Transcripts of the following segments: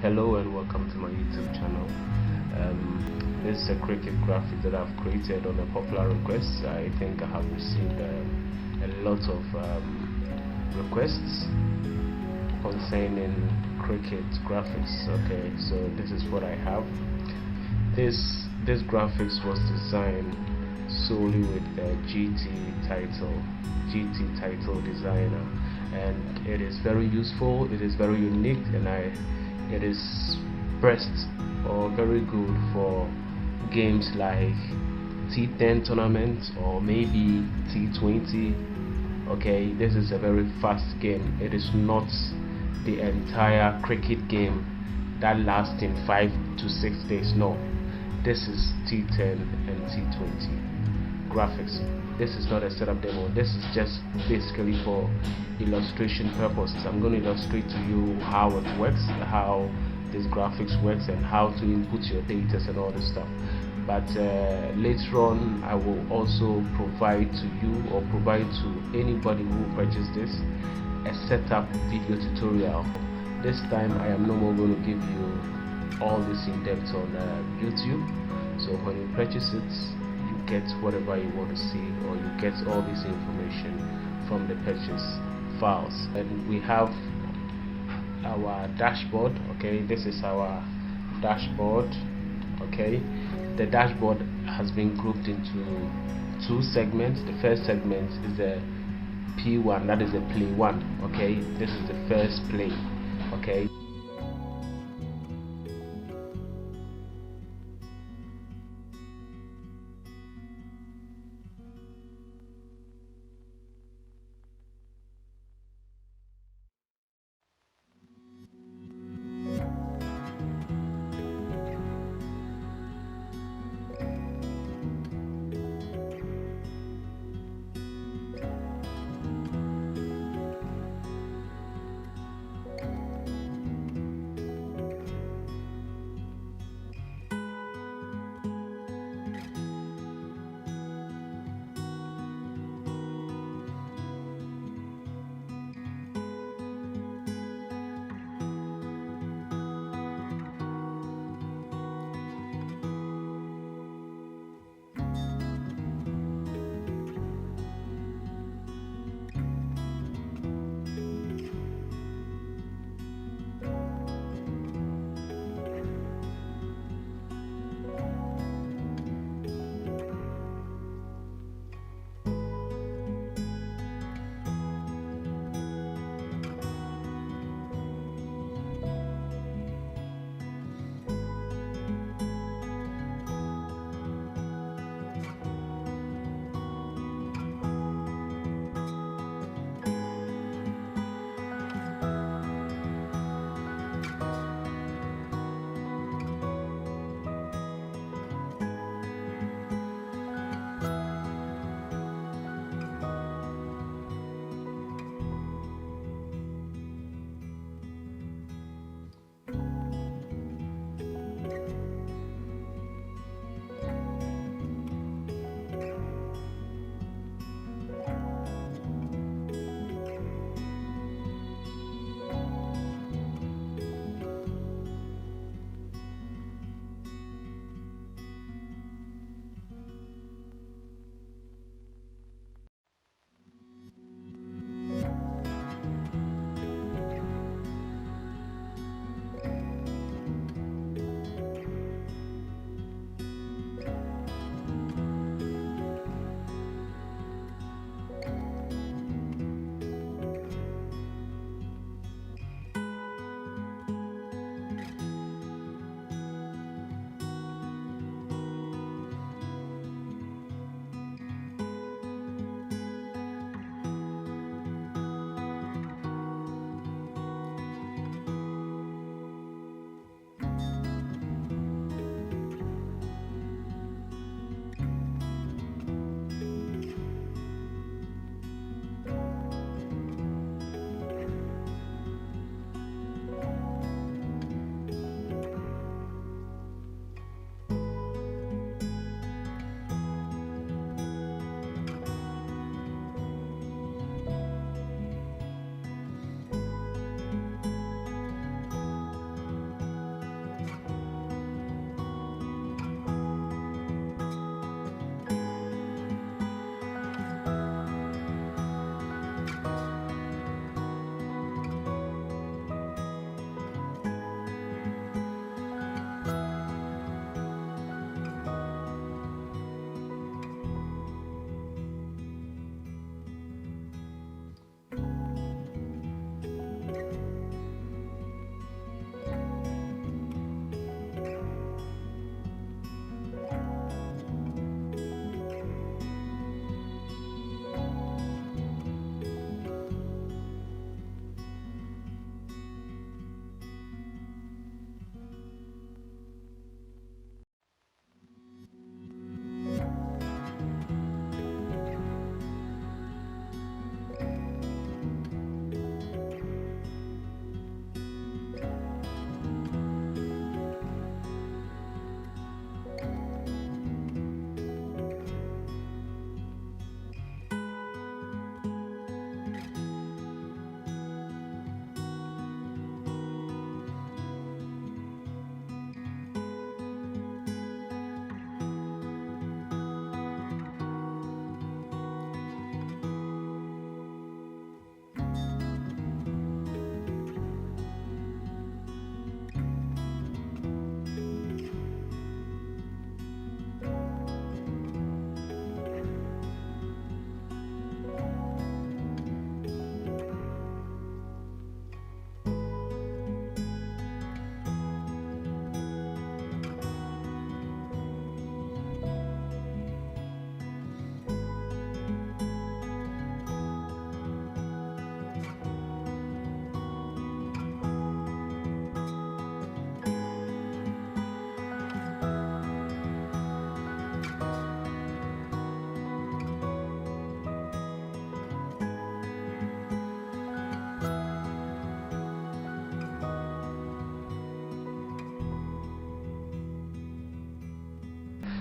Hello and welcome to my YouTube channel. This is a cricket graphic that I've created on a popular request. I think I have received a lot of requests concerning cricket graphics. Okay, so this is what I have. This graphics was designed solely with the GT title designer, and it is very useful, it is very unique, and it is best or very good for games like T10 tournaments or maybe T20. Okay, this is a very fast game. It is not the entire cricket game that lasts in 5 to 6 days. No, this is T10 and T20 graphics. This is not a setup demo. This is just basically for illustration purposes. I'm going to illustrate to you how it works, how this graphics works, and how to input your data and all this stuff. But later on, I will also provide to you or provide to anybody who purchases this a setup video tutorial. This time I am no more going to give you all this in depth on YouTube. So when you purchase it, you get whatever you want to see, or you get all this information from the purchase files. And we have our dashboard. Okay, this is our dashboard. Okay, the dashboard has been grouped into two segments. The first segment is the P1, that is the play 1. Okay, this is the first play. Okay,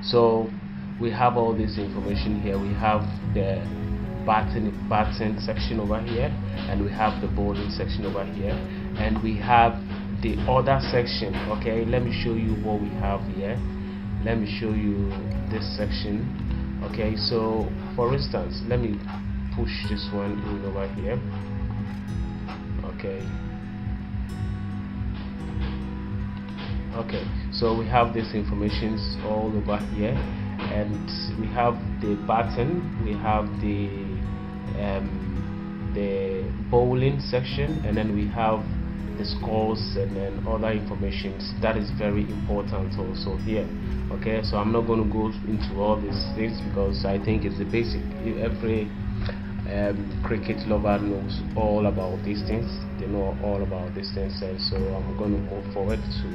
So we have all this information here. We have the button section over here, and we have the bowling section over here, and we have the other section. Okay, let me show you what we have here. Let me show you this section. Okay, so for instance, let me push this one in over here. Okay, so we have these informations all over here, and we have the button, we have the bowling section, and then we have the scores and then other information that is very important also here. Okay, so I'm not going to go into all these things because I think it's the basic. Every cricket lover knows all about these things. They know all about these things, and so I'm going to move forward to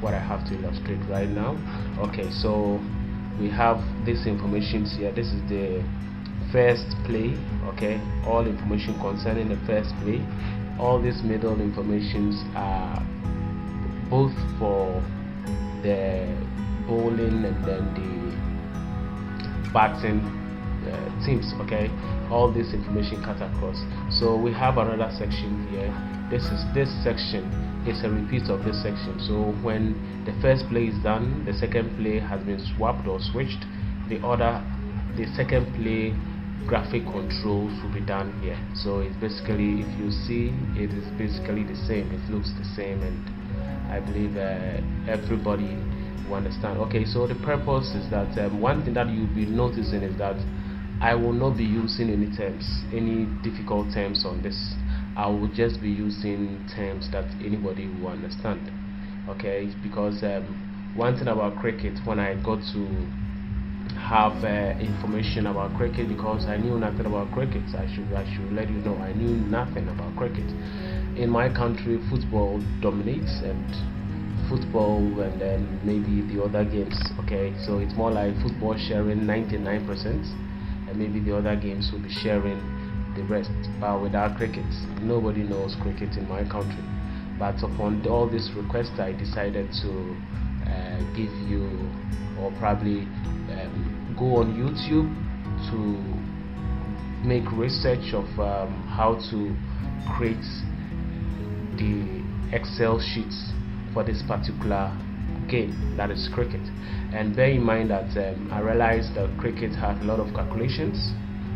what I have to illustrate right now. Okay, so we have this information here. This is the first play. Okay, all information concerning the first play. All these middle informations are both for the bowling and then the batting teams. Okay, all this information cut across. So we have another section here. This section is a repeat of this section. So when the first play is done, the second play has been swapped or switched, the second play graphic controls will be done here. So it's basically, if you see, it is basically the same. It looks the same, and I believe everybody will understand. Okay, so the purpose is that one thing that you'll be noticing is that I will not be using any difficult terms on this. I will just be using terms that anybody will understand. Okay, because one thing about cricket, when I got to have information about cricket, because I knew nothing about cricket, I should let you know, I knew nothing about cricket. In my country, football dominates, and then maybe the other games. Okay, so it's more like football sharing 99%, and maybe the other games will be sharing the rest. But without cricket, nobody knows cricket in my country. But upon all this request, I decided to give you, or probably go on YouTube to make research of how to create the Excel sheets for this particular game, that is cricket. And bear in mind that I realized that cricket has a lot of calculations.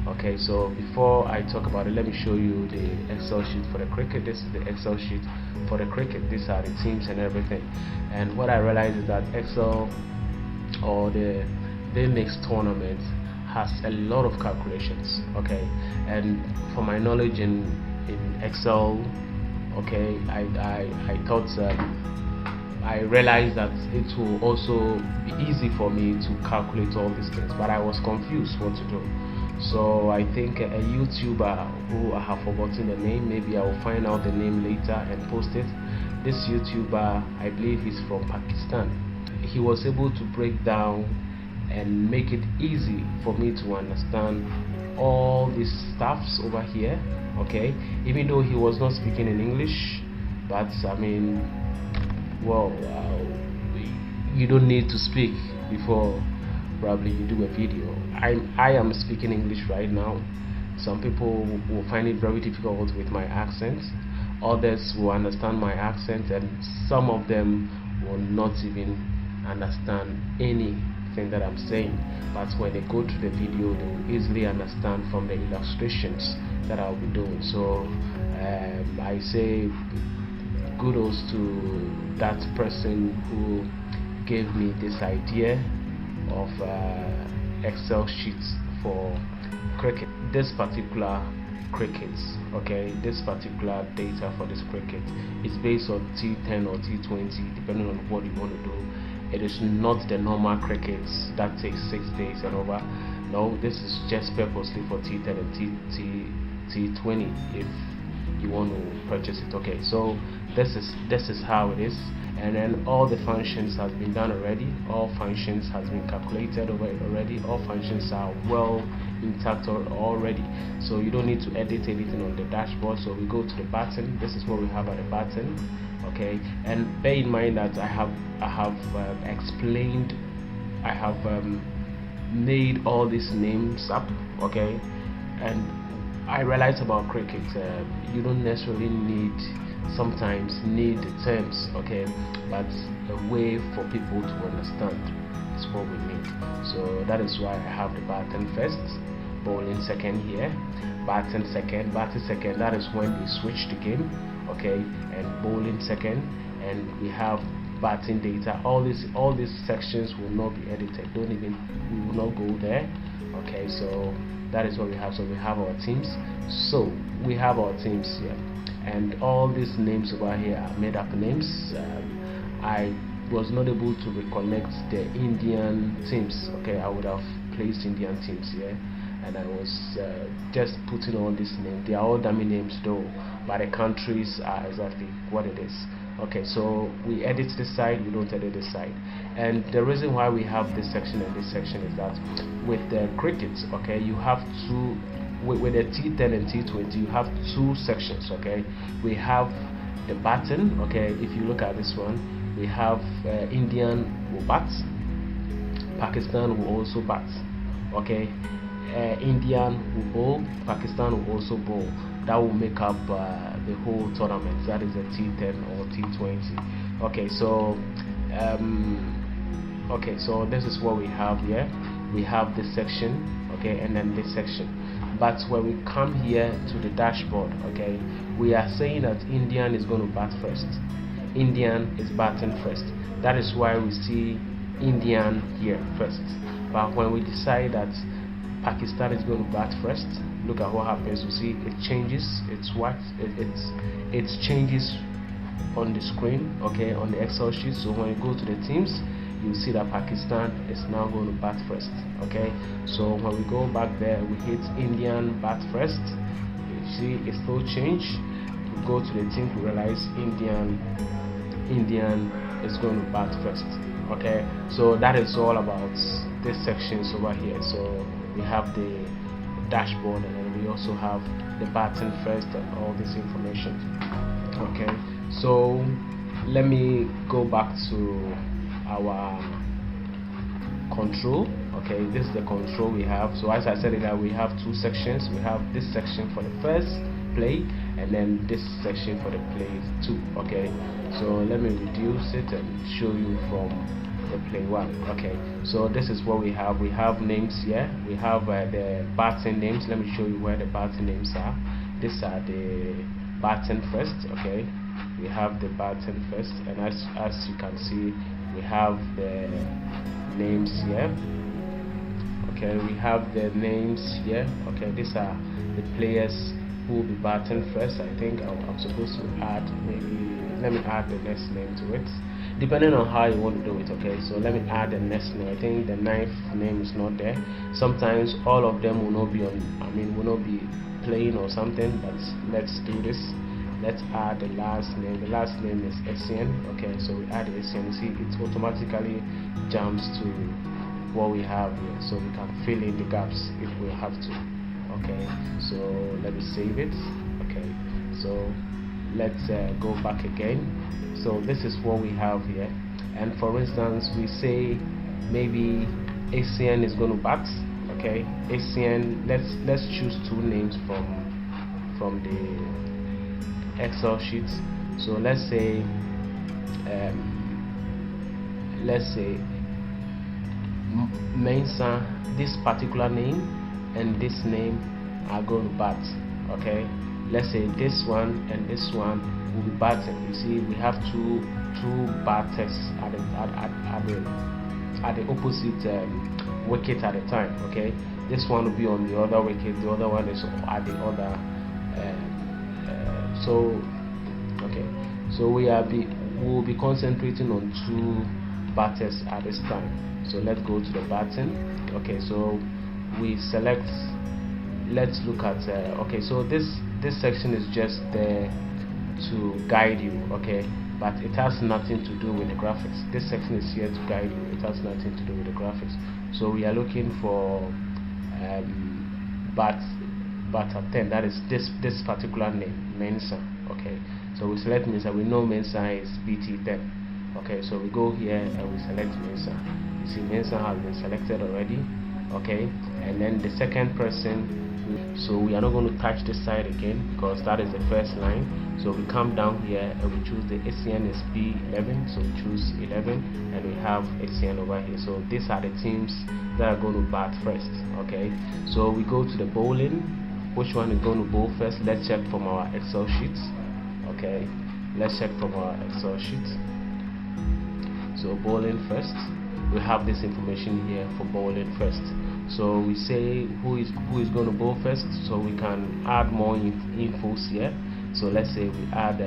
Okay, so before I talk about it, let me show you the Excel sheet for the cricket. This is the Excel sheet for the cricket. These are the teams and everything. And what I realized is that Excel, or the vMix tournament, has a lot of calculations. Okay, and for my knowledge in Excel, okay, I thought I realized that it will also be easy for me to calculate all these things, but I was confused what to do. So I think a YouTuber who I have forgotten the name, maybe I will find out the name later and post it. This YouTuber, I believe he's from Pakistan. He was able to break down and make it easy for me to understand all these stuffs over here. Okay, even though he was not speaking in English, but I mean, well, you don't need to speak before probably you do a video. I am speaking English right now. Some people will find it very difficult with my accent. Others will understand my accent, and some of them will not even understand anything that I'm saying. But when they go to the video, they will easily understand from the illustrations that I'll be doing. So I say kudos to that person who gave me this idea of Excel sheets for cricket. This particular cricket, okay, this particular data for this cricket is based on T10 or T20, depending on what you want to do. It is not the normal crickets that takes 6 days and over. No, this is just purposely for T10 and T20 if you want to purchase it. Okay, so this is how it is. And then all the functions has been done already. All functions has been calculated already. All functions are well intact already, so you don't need to edit anything on the dashboard. So we go to the button. This is what we have at the button. Okay, and bear in mind that I have explained I have made all these names up, okay, and I realized about cricket, you don't necessarily sometimes need the terms, okay, but a way for people to understand is what we need. So that is why I have the batting first, bowling second here, batting second, that is when they switch the game, okay, and bowling second, and we have batting data. All these sections will not be edited, we will not go there, okay. So that is what we have. So we have our teams, here, and all these names over here are made up names. I was not able to reconnect the Indian teams, okay. I would have placed Indian teams here, and I was just putting all these names. They are all dummy names though, but the countries are exactly what it is, okay. So we edit this side, we don't edit this side. And the reason why we have this section and this section is that with the cricket, okay, you have two, with the T10 and T20, you have two sections, okay. We have the batting, okay. If you look at this one, we have Indian will bat, Pakistan will also bat, okay. Indian will bowl, Pakistan will also bowl. That will make up the whole tournament. That is a T10 or T20. Okay, so so this is what we have here. We have this section, okay, and then this section. But when we come here to the dashboard, okay, we are saying that Indian is going to bat first. Indian is batting first. That is why we see Indian here first. But when we decide that Pakistan is going to bat first, look at what happens. You see it changes. It changes on the screen, okay, on the Excel sheet. So when you go to the teams, you see that Pakistan is now going to bat first, okay. So when we go back there, we hit Indian bat first. You see it still change. We go to the team, we realize Indian is going to bat first, okay. So that is all about these sections over here. So we have the dashboard, and then we also have the batting first and all this information, okay. So let me go back to our control, okay. This is the control we have. So as I said that we have two sections. We have this section for the first play, and then this section for the play 2, okay. So let me reduce it and show you from the play 1, okay. So this is what we have. We have names here. We have the batting names. Let me show you where the batting names are. These are the batting first, okay. We have the batting first, and as you can see, we have the names here, okay. We have the names here, okay. These are the players who will be batting first. I think I'm supposed to add, maybe let me add the next name to it, depending on how you want to do it, okay. So let me add the next name. I think the 9th name is not there. Sometimes all of them will not be on, will not be playing or something, but let's do this. Let's add the last name. The last name is ASEAN, okay. So we add ASEAN. You see it automatically jumps to what we have here, so we can fill in the gaps if we have to, okay. So let me save it, okay. So let's go back again. So this is what we have here, and for instance, we say maybe ASEAN is going to bat, okay. ASEAN, let's choose two names from the Excel sheets. So let's say Mensa, this particular name and this name are going to bat, okay. Let's say this one and this one will be batting. You see we have two batters at the opposite wicket at a time, okay. This one will be on the other wicket, the other one is at the other so we will be concentrating on two batters at this time. So let's go to the batting, okay. So we select, let's look at okay. So this section is just there to guide you, okay, but it has nothing to do with the graphics. This section is here to guide you. It has nothing to do with the graphics. So we are looking for batter 10, that is this particular name, Mensa, okay. So we select Mensa. We know Mensa is BT10, okay. So we go here and we select Mensa. You see Mensa has been selected already. Okay, and then the second person, so we are not going to touch this side again because that is the first line. So we come down here and we choose the ACN is B11, so we choose 11 and we have ACN over here. So these are the teams that are going to bat first. Okay, so we go to the bowling. Which one is going to bowl first? Let's check from our Excel sheet. Okay, let's check from our Excel sheet. So bowling first, we have this information here for bowling first. So we say who is going to bowl first, so we can add more infos here. So let's say we add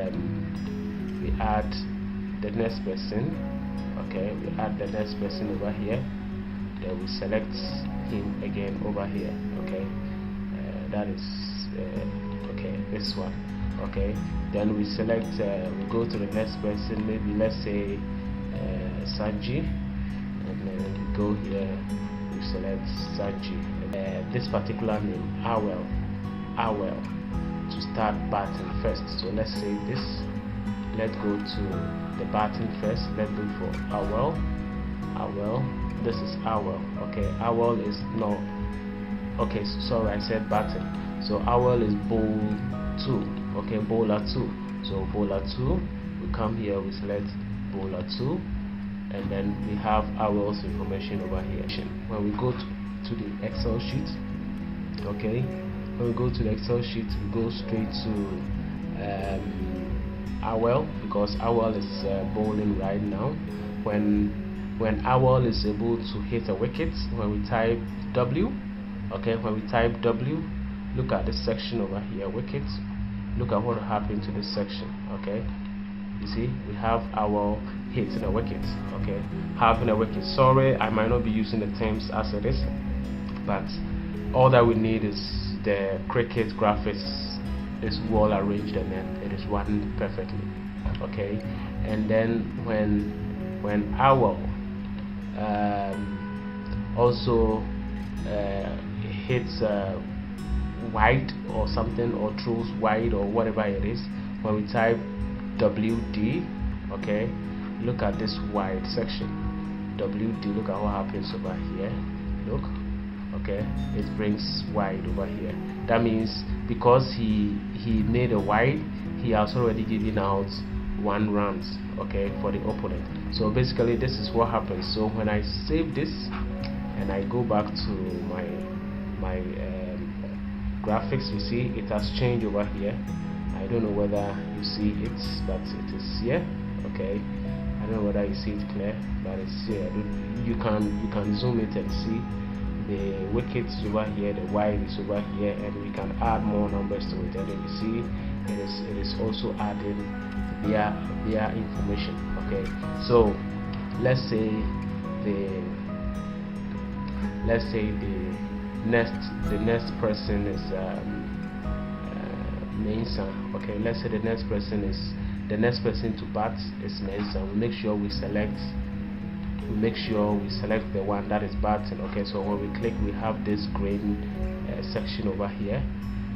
the next person. Okay, we add the next person over here. Then we select him again over here. Okay, that is okay, this one. Okay, then we select we go to the next person, maybe let's say Sanji, and then we go here, we select Sanji. This particular name, Awel, to start batting first. So let's say this, let's go to the batting first. Let's go for Awel. This is Awel. Okay, Awel is no, okay, sorry, I said batting. So Awel is bowl 2. Okay, bowler 2. So bowler 2, we come here, we select bowler 2, and then we have Awel's information over here. When we go to the Excel sheet, okay, when we go to the Excel sheet, we go straight to Awel, because Awel is bowling right now. When Awel is able to hit a wicket, when we type W, okay, when we type W, look at this section over here, wickets. Look at what happened to this section. Okay, you see we have Awel hitting a wicket. Okay, having a wicket. Sorry, I might not be using the terms as it is, but all that we need is the cricket graphics is well arranged and then it is running perfectly. Okay, and then when Awel also hits wide or something, or throws wide or whatever it is, when we type WD, okay, look at this wide section, WD, look at what happens over here. Look, okay, it brings wide over here. That means because he made a wide, he has already given out 1 run, okay, for the opponent. So basically this is what happens. So when I save this and I go back to my graphics, you see it has changed over here. I don't know whether you see it, but it is here. Okay, I don't know whether you see it clear, but it's here. You can zoom it and see the wickets over here, the wide is over here, and we can add more numbers to it. And you see it is also adding their information. Okay, so let's say the next person is Mensa. Okay, let's say the next person to bat is Mensa. We make sure we select the one that is batting. Okay, so when we click, we have this green section over here.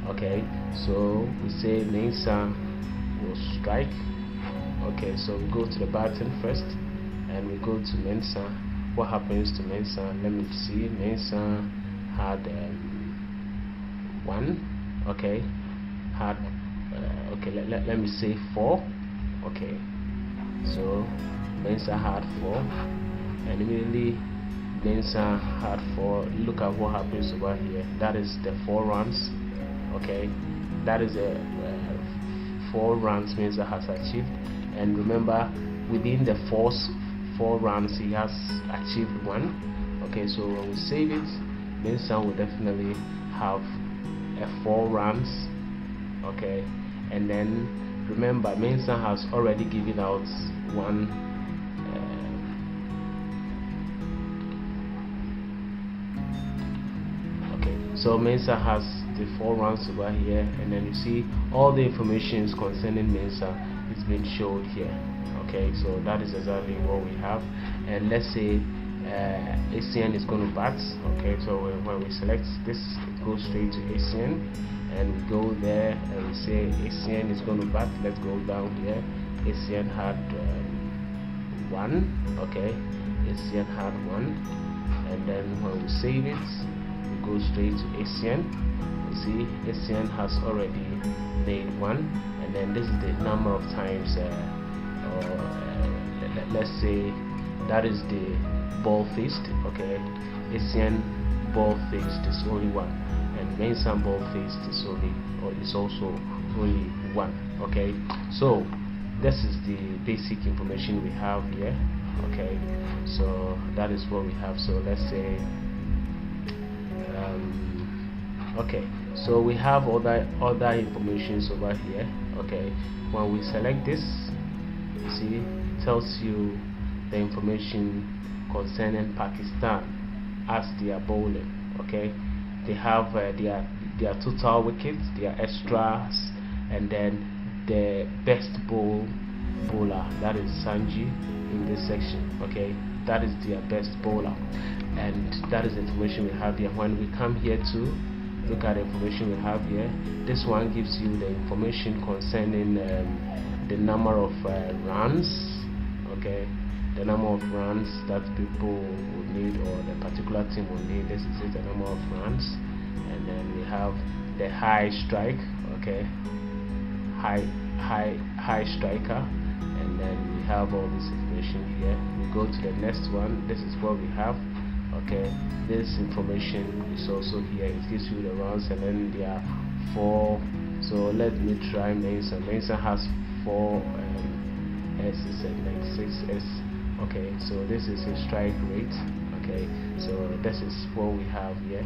Okay, so we say Mensa will strike. Okay, so we go to the batting first and we go to Mensa. What happens to Mensa? Let me see. Mensa had 1. Okay, had okay, let me say 4. Okay, so Mensa had 4, and immediately Mensa had 4. Look at what happens over here. That is the 4 runs. Okay, that is the 4 runs Mensa has achieved. And remember, within the 4 runs he has achieved 1. Okay, so when we save it, Mensa will definitely have 4 runs. Okay, and then remember, Mensa has already given out 1 okay, so Mensa has the 4 runs over here, and then you see all the information concerning Mensa is being showed here. Okay, so that is exactly what we have. And let's say ACN is going to bat. Okay, so when we select this, it goes straight to ACN, and we go there and we say ACN is going to bat. Let's go down here. ACN had 1. Okay, ASEAN had one, and then when we save it, we go straight to ASEAN. You see, ASEAN has already made one, and then this is the number of times, let's say that is the ball faced. Okay, ASEAN ball faced is only one, and vMixPro ball faced is also only one. Okay, so this is the basic information we have here. Okay, so that is what we have. So let's say okay, so we have other informations over here. Okay, when we select this, you see it tells you the information concerning Pakistan as they are bowling. Okay, they have their total wickets, their extras, and then the best bowler, that is Sanji in this section. Okay, that is their best bowler, and that is the information we have here. When we come here to look at the information we have here, this one gives you the information concerning the number of runs. Okay, the number of runs that people would need, or the particular team will need. This is the number of runs, and then we have the high strike. Okay, high striker, and then we have all this information here. We go to the next one. This is what we have. Okay, this information is also here. It gives you the runs, and then there are 4. So let me try Mixv. Mixv has 4 S's and then 6 S. Okay, so this is a strike rate. Okay, so this is what we have here.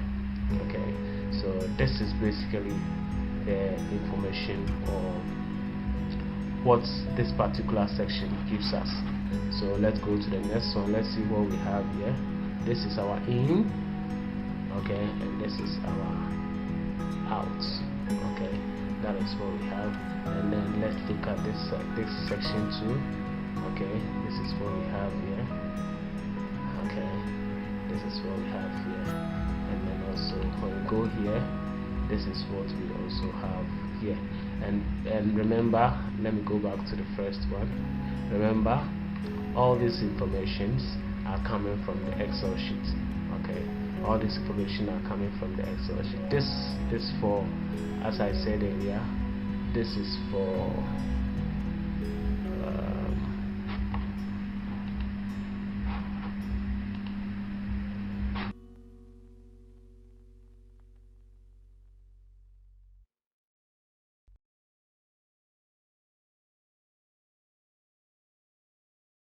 Okay, so this is basically the information or what this particular section gives us. So let's go to the next one. Let's see what we have here. This is our in, okay, and this is our out. Okay, that is what we have. And then let's look at this section too. Okay, this is what we have here. Okay, this is what we have here. And then also when we go here, this is what we also have here. And remember, let me go back to the first one. Remember, all these informations are coming from the Excel sheet. Okay, all this information are coming from the Excel sheet. This is for, as I said earlier, this is for